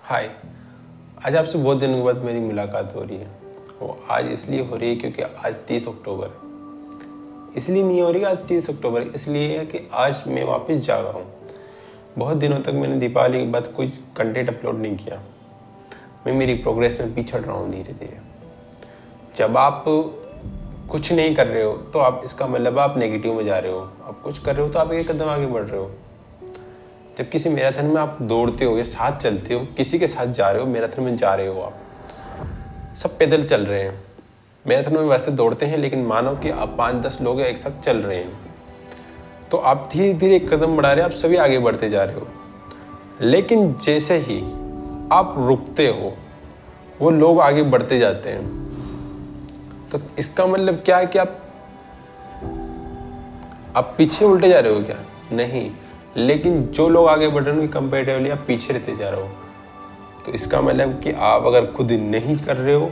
हाय। आज आपसे बहुत दिनों के बाद मेरी मुलाकात हो रही है। वो आज इसलिए हो रही है क्योंकि आज 30 अक्टूबर है। इसलिए नहीं हो रही आज 30 अक्टूबर, इसलिए है कि आज मैं वापस जागा हूँ। बहुत दिनों तक मैंने दीपावली के बाद कोई कंटेंट अपलोड नहीं किया। मैं मेरी प्रोग्रेस में पिछड़ रहा हूँ धीरे धीरे। जब आप कुछ नहीं कर रहे हो तो आप इसका मतलब आप नेगेटिव में जा रहे हो। आप कुछ कर रहे हो तो आप एक कदम आगे बढ़ रहे हो। जब किसी मैराथन में आप दौड़ते हो या साथ चलते हो, किसी के साथ जा रहे हो, मैराथन में जा रहे हो, आप सब पैदल चल रहे हैं। मैराथन में वैसे दौड़ते हैं, लेकिन मानो कि आप 5-10 लोग एक साथ चल रहे हैं, तो आप धीरे धीरे एक कदम बढ़ा रहे हो, आप सभी आगे बढ़ते जा रहे हो। लेकिन जैसे ही आप रुकते हो, वो लोग आगे बढ़ते जाते हैं। तो इसका मतलब क्या है कि आप पीछे उल्टे जा रहे हो क्या? नहीं, लेकिन जो लोग आगे बढ़ रहे हैं उनकी कंपेरेटिवली आप पीछे रहते जा रहे हो। तो इसका मतलब कि आप अगर खुद नहीं कर रहे हो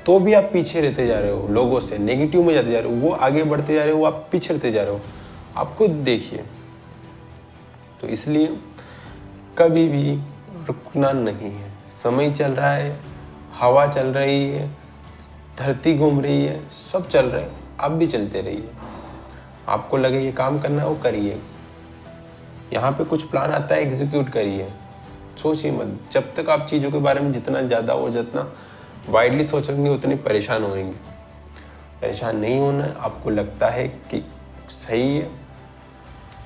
तो भी आप पीछे रहते जा रहे हो, लोगों से नेगेटिव में जाते जा रहे हो। वो आगे बढ़ते जा रहे हो, आप पीछे रहते जा रहे हो। आप खुद देखिए। तो इसलिए कभी भी रुकना नहीं है। समय चल रहा है, हवा चल रही है, धरती घूम रही है, सब चल रहे हैं, आप भी चलते रहिए। आपको लगे ये काम करना है, वो करिए। यहाँ पे कुछ प्लान आता है, एग्जीक्यूट करिए। सोचिए मत। जब तक आप चीज़ों के बारे में जितना ज़्यादा और जितना वाइडली सोचेंगे उतनी परेशान होएंगे। परेशान नहीं होना है। आपको लगता है कि सही है,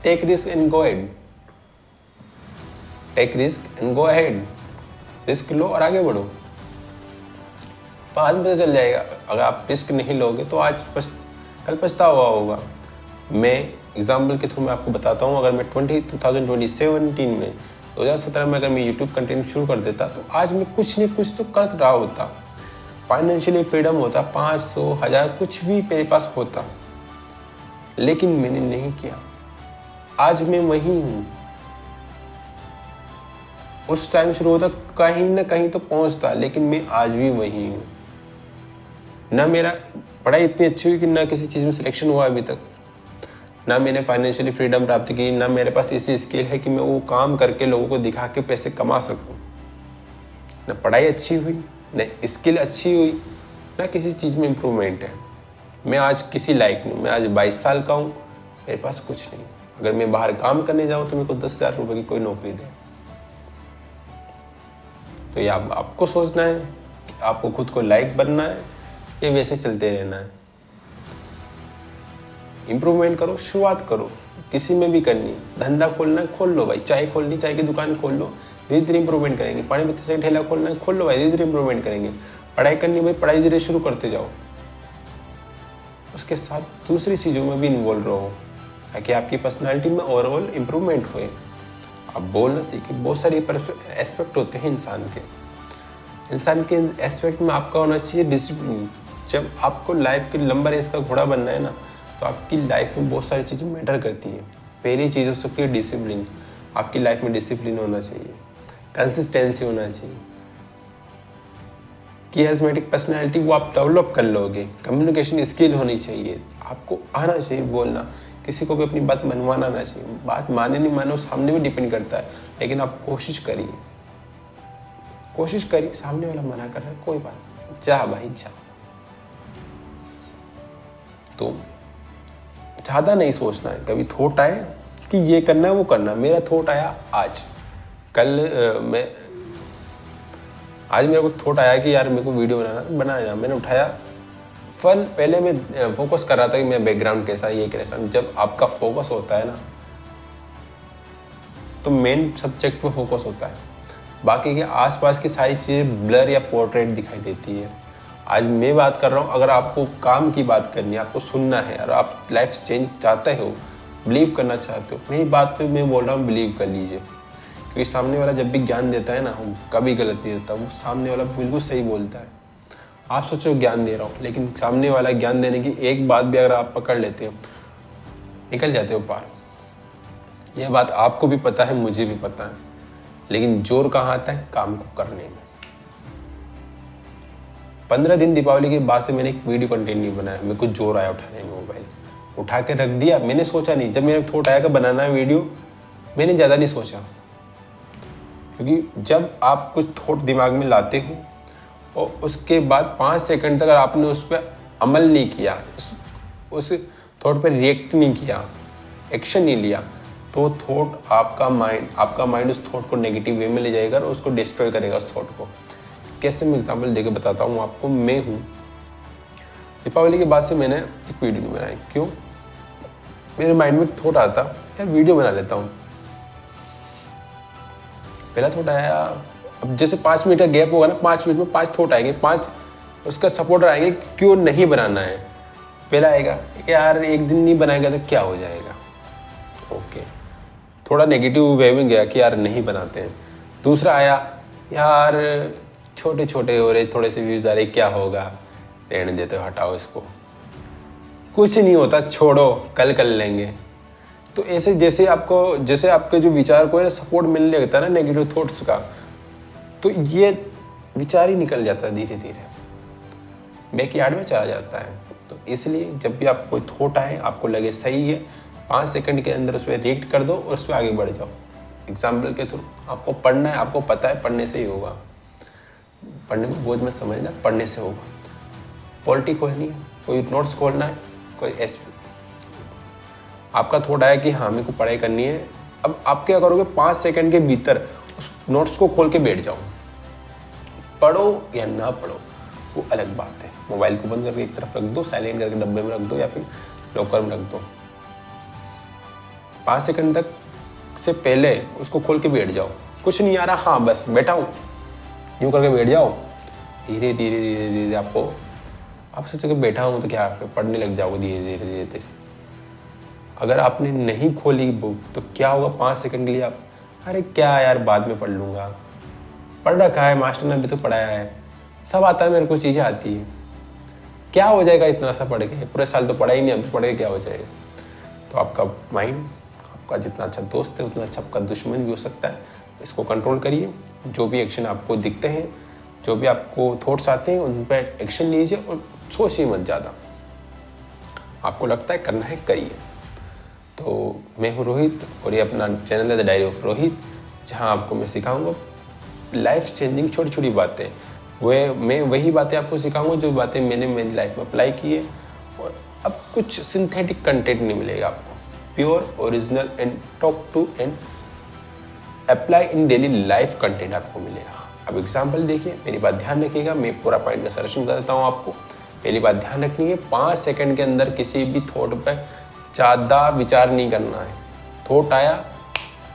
take risk and go ahead. Take risk and go ahead. Risk लो और आगे बढ़ो। बाद में पता चल जाएगा। अगर आप रिस्क नहीं लोगे तो आज कल पछतावा होगा। मैं एग्जाम्पल के थ्रू मैं आपको बताता हूँ। अगर मैं 2017 में 2017 में अगर मैं यूट्यूब कंटेंट शुरू कर देता तो आज मैं कुछ नहीं कुछ तो कर रहा होता। फाइनेंशियली फ्रीडम होता, 500, 1000 कुछ भी मेरे पास होता, लेकिन मैंने नहीं किया। आज मैं वही हूँ। उस टाइम शुरू होता, कहीं ना कहीं तो पहुंचता, लेकिन मैं आज भी वही हूँ। ना मेरा पढ़ाई इतनी अच्छी हुई कि ना किसी चीज़ में सिलेक्शन हुआ अभी तक, ना मैंने फाइनेंशियली फ्रीडम प्राप्त की, ना मेरे पास ऐसी स्किल है कि मैं वो काम करके लोगों को दिखा के पैसे कमा सकूं। ना पढ़ाई अच्छी हुई, ना स्किल अच्छी हुई, ना किसी चीज़ में इम्प्रूवमेंट है। मैं आज किसी लायक नहीं। मैं आज 22 साल का हूँ, मेरे पास कुछ नहीं। अगर मैं बाहर काम करने जाऊँ तो मेरे को 10,000 रुपये की कोई नौकरी दे। तो ये आपको सोचना है कि आपको खुद को लायक बनना है या वैसे चलते रहना है। इम्प्रूवमेंट करो, शुरुआत करो। किसी में भी करनी, धंधा खोलना है खोल लो भाई। चाय खोलनी, चाय की दुकान खोल लो, धीरे धीरे इंप्रूवमेंट करेंगे। पानी पत्ती से ठेला खोलना है खोल लो भाई, धीरे धीरे इंप्रूवमेंट करेंगे। पढ़ाई करनी भाई, पढ़ाई धीरे शुरू करते जाओ। उसके साथ दूसरी चीज़ों में भी इन्वॉल्व रहो ताकि आपकी पर्सनालिटी में ओवरऑल इम्प्रूवमेंट होए। आप बोलना सीखें। बहुत सारे एस्पेक्ट होते हैं इंसान के एस्पेक्ट में आपका होना चाहिए डिसिप्लिन। जब आपको लाइफ के लंबा रेस का घोड़ा बनना है ना, तो आपकी लाइफ में बहुत सारी चीज़ें मैटर करती हैं। पहली चीज़ हो सकती है डिसिप्लिन। आपकी लाइफ में डिसिप्लिन होना चाहिए, कंसिस्टेंसी होना चाहिए। कैरिज्मेटिक पर्सनैलिटी वो आप डेवलप कर लोगे। कम्युनिकेशन स्किल होनी चाहिए। आपको आना चाहिए बोलना। किसी को भी अपनी बात मनवाना ना चाहिए। बात माने नहीं माने उस सामने में डिपेंड करता है, लेकिन आप कोशिश करिए। सामने वाला मना कर रहा है, कोई बात नहीं, जा भाई जा। तो ज़्यादा नहीं सोचना है। कभी थॉट आए कि ये करना है वो करना। मेरा थॉट आया आज, आज मेरे को थॉट आया कि यार मेरे को वीडियो बनाना। मैंने उठाया। पहले मैं फोकस कर रहा था कि मेरा बैकग्राउंड कैसा है, ये कैसा। जब आपका फोकस होता है ना, तो मेन सब्जेक्ट पे फोकस होता है। बाकी के आसपास की सारी चीज़ें ब्लर या पोर्ट्रेट दिखाई देती है। आज मैं बात कर रहा हूँ, अगर आपको काम की बात करनी है, आपको सुनना है और आप लाइफ चेंज चाहते हो, बिलीव करना चाहते हो, मेरी बात पे मैं बोल रहा हूँ बिलीव कर लीजिए। क्योंकि सामने वाला जब भी ज्ञान देता है ना, वो कभी गलत नहीं देता। वो सामने वाला बिल्कुल सही बोलता है। आप सोचो ज्ञान दे रहा हूँ, लेकिन सामने वाला ज्ञान देने की एक बात भी अगर आप पकड़ लेते हो, निकल जाते हो पार। यह बात आपको भी पता है, मुझे भी पता है, लेकिन जोर कहाँ आता है? काम को करने में। 15 दिन दीपावली के बाद से मैंने एक वीडियो कंटेंट नहीं बनाया। मेरे को जोर आया उठाने में, मोबाइल उठा के रख दिया। मैंने सोचा नहीं, जब मेरे थॉट आया कि बनाना है वीडियो, मैंने ज़्यादा नहीं सोचा, क्योंकि जब आप कुछ थॉट दिमाग में लाते हो और उसके बाद 5 सेकंड तक अगर आपने उस पर अमल नहीं किया, उस थॉट पर रिएक्ट नहीं किया, एक्शन नहीं लिया, तो थॉट आपका माइंड उस थॉट को नेगेटिव वे में ले जाएगा और उसको डिस्ट्रॉय करेगा उस थॉट को। कैसे मैं एग्जांपल देके बताता हूँ आपको। मैं हूँ, दीपावली के बाद से मैंने एक वीडियो नहीं बनाई। क्यों? मेरे माइंड में थॉट आता यार वीडियो बना लेता हूँ। पहला थॉट आया, अब जैसे 5 मिनट का गैप होगा ना, 5 मिनट में 5 थॉट आएंगे, 5 उसका सपोर्टर आएंगे क्यों नहीं बनाना है। पहला आएगा यार एक दिन नहीं बनाएगा तो क्या हो जाएगा, ओके, थोड़ा नेगेटिव वे में गया कि यार नहीं बनाते हैं। दूसरा आया यार छोटे छोटे हो रहे, थोड़े से व्यूज आ रहे, क्या होगा, रहने देते हो, हटाओ इसको, कुछ नहीं होता, छोड़ो, कल कर लेंगे। तो ऐसे जैसे आपके जो विचार को है सपोर्ट मिलने लगता है ना नेगेटिव थॉट्स का, तो ये विचार ही निकल जाता है, धीरे धीरे बैकयार्ड में चला जाता है। तो इसलिए जब भी आप कोई थॉट आए, आपको लगे सही है, 5 सेकंड के अंदर उस पर रिएक्ट कर दो और उस पर आगे बढ़ जाओ। एग्जाम्पल के थ्रू आपको पढ़ना है, आपको पता है पढ़ने से ही होगा, पढ़ने में बोझ मत समझना, पढ़ने से होगा। पॉलिटी खोलनी है, कोई नोट्स खोलना है, कोई आपका थॉट आया कि हाँ मेरे को पढ़ाई करनी है, अब आप क्या करोगे, 5 सेकंड के भीतर उस नोट्स को खोल के बैठ जाओ। पढ़ो या ना पढ़ो वो अलग बात है, मोबाइल को बंद करके एक तरफ रख दो, साइलेंट करके डब्बे में रख दो या फिर लॉकर में रख दो। 5 सेकंड तक से पहले उसको खोल के बैठ जाओ। कुछ नहीं आ रहा, हाँ बस बैठा हूँ, यूँ करके बैठ जाओ। धीरे धीरे धीरे धीरे आप सोचोगे बैठा हूँ तो क्या पढ़ने लग जाओगे धीरे धीरे धीरे धीरे। अगर आपने नहीं खोली बुक तो क्या होगा, 5 सेकंड के लिए आप अरे क्या यार बाद में पढ़ लूँगा, पढ़ रखा है, मास्टर ने अभी तो पढ़ाया है, सब आता है, मेरे को चीज़ें आती है, क्या हो जाएगा इतना सा पढ़ के, पूरे साल तो पढ़ा ही नहीं, अब तो पढ़ के क्या हो जाएगा। तो आपका माइंड आपका जितना अच्छा दोस्त है उतना अच्छा आपका दुश्मन भी हो सकता है। इसको कंट्रोल करिए, जो भी एक्शन आपको दिखते हैं, जो भी आपको थॉट्स आते हैं उन पर एक्शन लीजिए और सोचिए मत ज़्यादा। आपको लगता है करना है, करिए। तो मैं हूँ रोहित और ये अपना चैनल है द डायरी ऑफ रोहित, जहाँ आपको मैं सिखाऊंगा लाइफ चेंजिंग छोटी छोटी बातें। मैं वही बातें आपको सिखाऊंगा जो बातें मैंने मेरी लाइफ में अप्लाई की है। और अब कुछ सिंथेटिक कंटेंट नहीं मिलेगा आपको, pure original and talk to and apply in daily life content आपको मिलेगा। अब एग्जाम्पल देखिए, मेरी बात ध्यान रखिएगा, मैं पूरा पॉइंट में सजेशन बता देता हूँ आपको। पहली बात ध्यान रखनी है, 5 सेकंड के अंदर किसी भी थॉट पर ज़्यादा विचार नहीं करना है। थॉट आया,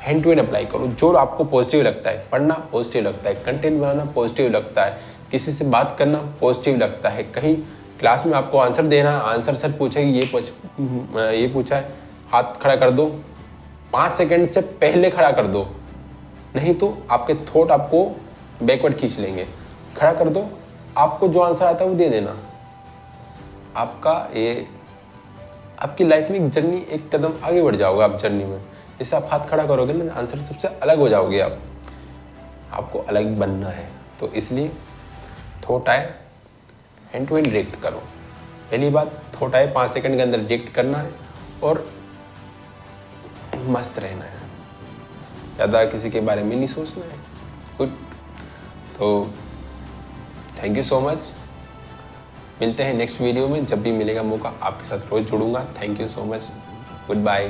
हैंड टू हैंड अप्लाई करो। जो आपको पॉजिटिव लगता है, पढ़ना पॉजिटिव लगता है, कंटेंट बनाना पॉजिटिव लगता है, किसी से बात करना पॉजिटिव लगता है, कहीं क्लास में आपको आंसर देना, आंसर सर पूछेगी ये पूछा है, हाथ खड़ा कर दो, 5 सेकंड से पहले खड़ा कर दो, नहीं तो आपके थॉट आपको बैकवर्ड खींच लेंगे। खड़ा कर दो, आपको जो आंसर आता है वो दे देना। आपकी लाइफ में एक जर्नी, एक कदम आगे बढ़ जाओगे आप जर्नी में। जैसे आप हाथ खड़ा करोगे ना, आंसर सबसे अलग हो जाओगे आप, आपको अलग बनना है। तो इसलिए थॉट आए, हैंड टू हैंड रिएक्ट करो। पहली बात, थॉट आए 5 सेकंड के अंदर रिएक्ट करना है और मस्त रहना है, ज़्यादा किसी के बारे में नहीं सोचना है। गुड। तो थैंक यू सो मच, मिलते हैं नेक्स्ट वीडियो में, जब भी मिलेगा मौका आपके साथ रोज़ जुड़ूंगा। Thank you so much, good bye.